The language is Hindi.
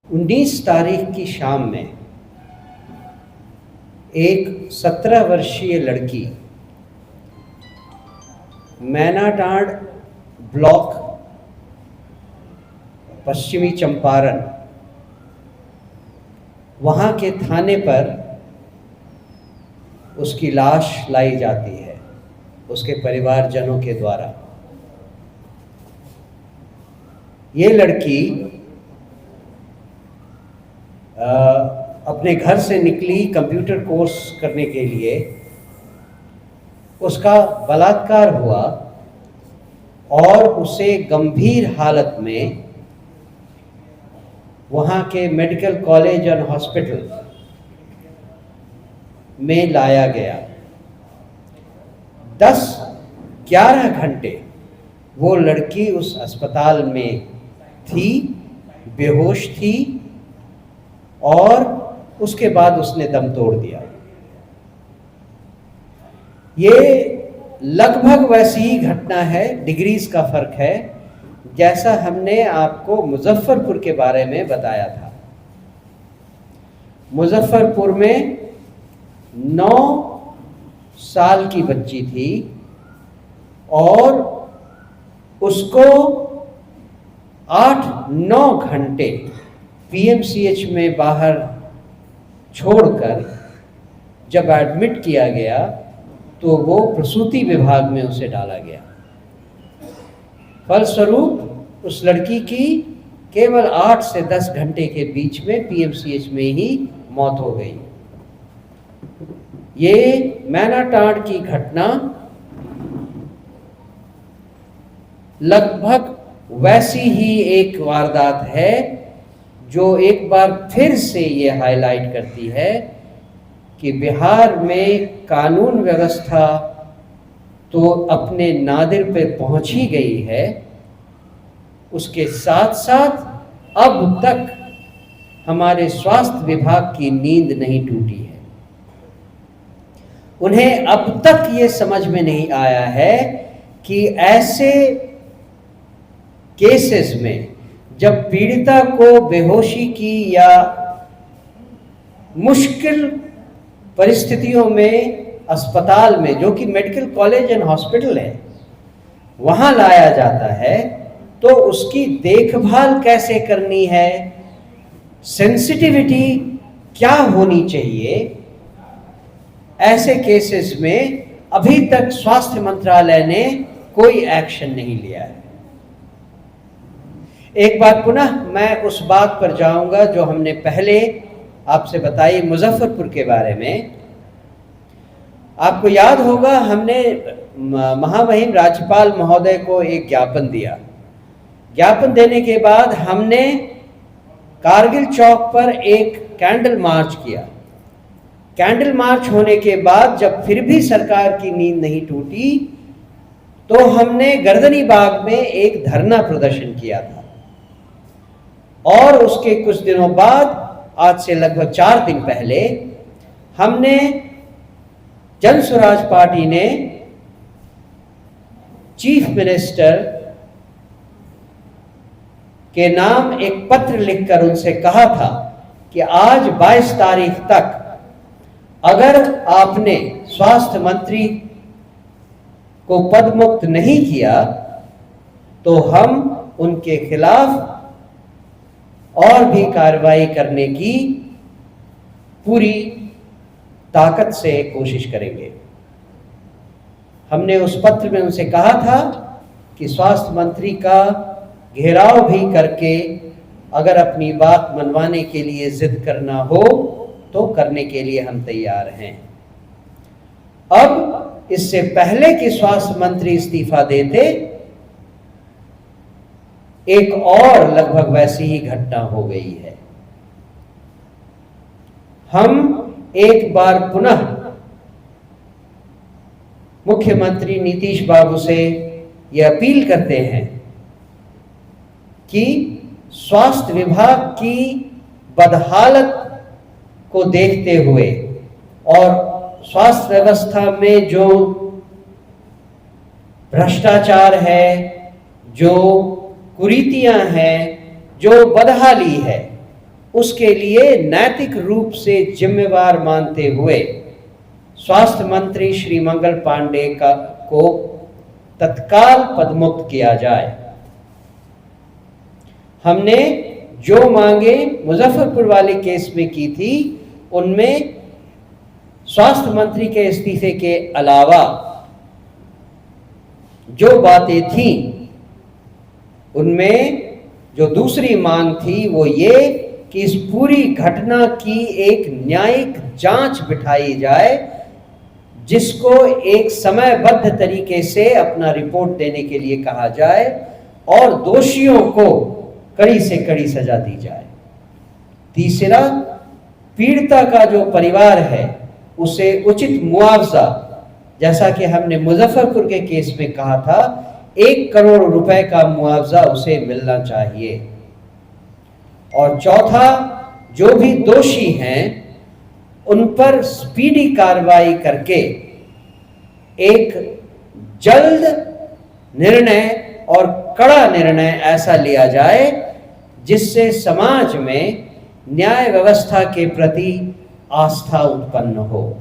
19 तारीख की शाम में एक 17 वर्षीय लड़की मैनाटांड ब्लॉक, पश्चिमी चंपारण, वहाँ के थाने पर उसकी लाश लाई जाती है उसके परिवारजनों के द्वारा। ये लड़की अपने घर से निकली कंप्यूटर कोर्स करने के लिए, उसका बलात्कार हुआ और उसे गंभीर हालत में वहाँ के मेडिकल कॉलेज एंड हॉस्पिटल में लाया गया। 10-11 घंटे वो लड़की उस अस्पताल में थी, बेहोश थी, और उसके बाद उसने दम तोड़ दिया। ये लगभग वैसी ही घटना है, डिग्रीज का फर्क है, जैसा हमने आपको मुजफ्फरपुर के बारे में बताया था। मुजफ्फरपुर में 9 साल की बच्ची थी और उसको 8-9 घंटे पीएमसीएच में बाहर छोड़कर जब एडमिट किया गया तो वो प्रसूति विभाग में उसे डाला गया। फलस्वरूप उस लड़की की केवल 8 से 10 घंटे के बीच में पीएमसीएच में ही मौत हो गई। ये मैनाटांड की घटना लगभग वैसी ही एक वारदात है जो एक बार फिर से ये हाईलाइट करती है कि बिहार में कानून व्यवस्था तो अपने नादिर पे पहुंच ही गई है, उसके साथ साथ अब तक हमारे स्वास्थ्य विभाग की नींद नहीं टूटी है। उन्हें अब तक ये समझ में नहीं आया है कि ऐसे केसेस में जब पीड़िता को बेहोशी की या मुश्किल परिस्थितियों में अस्पताल में, जो कि मेडिकल कॉलेज एंड हॉस्पिटल है, वहाँ लाया जाता है, तो उसकी देखभाल कैसे करनी है, सेंसिटिविटी क्या होनी चाहिए, ऐसे केसेस में अभी तक स्वास्थ्य मंत्रालय ने कोई एक्शन नहीं लिया है। एक बार पुनः मैं उस बात पर जाऊंगा जो हमने पहले आपसे बताई मुजफ्फरपुर के बारे में। आपको याद होगा हमने महामहिम राज्यपाल महोदय को एक ज्ञापन दिया। ज्ञापन देने के बाद हमने कारगिल चौक पर एक कैंडल मार्च किया। कैंडल मार्च होने के बाद जब फिर भी सरकार की नींद नहीं टूटी तो हमने गर्दनी बाग में एक धरना प्रदर्शन किया था, और उसके कुछ दिनों बाद, आज से लगभग 4 दिन पहले, हमने जन स्वराज पार्टी ने चीफ मिनिस्टर के नाम एक पत्र लिखकर उनसे कहा था कि आज 22 तारीख तक अगर आपने स्वास्थ्य मंत्री को पदमुक्त नहीं किया तो हम उनके खिलाफ और भी कार्रवाई करने की पूरी ताकत से कोशिश करेंगे। हमने उस पत्र में उनसे कहा था कि स्वास्थ्य मंत्री का घेराव भी करके अगर अपनी बात मनवाने के लिए जिद करना हो तो करने के लिए हम तैयार हैं। अब इससे पहले कि स्वास्थ्य मंत्री इस्तीफा देते, एक और लगभग वैसी ही घटना हो गई है। हम एक बार पुनः मुख्यमंत्री नीतीश बाबू से यह अपील करते हैं कि स्वास्थ्य विभाग की बदहालत को देखते हुए और स्वास्थ्य व्यवस्था में जो भ्रष्टाचार है, जो कुरीतियां हैं, जो बदहाली है, उसके लिए नैतिक रूप से जिम्मेवार मानते हुए स्वास्थ्य मंत्री श्री मंगल पांडे को तत्काल पदमुक्त किया जाए। हमने जो मांगे मुजफ्फरपुर वाले केस में की थी, उनमें स्वास्थ्य मंत्री के इस्तीफे के अलावा जो बातें थी, उनमें जो दूसरी मांग थी वो ये कि इस पूरी घटना की एक न्यायिक जांच बिठाई जाए, जिसको एक समयबद्ध तरीके से अपना रिपोर्ट देने के लिए कहा जाए और दोषियों को कड़ी से कड़ी सजा दी जाए। तीसरा, पीड़िता का जो परिवार है उसे उचित मुआवजा, जैसा कि हमने मुजफ्फरपुर के केस में कहा था, 1 करोड़ रुपए का मुआवजा उसे मिलना चाहिए। और चौथा, जो भी दोषी हैं उन पर स्पीडी कार्रवाई करके एक जल्द निर्णय और कड़ा निर्णय ऐसा लिया जाए जिससे समाज में न्याय व्यवस्था के प्रति आस्था उत्पन्न हो।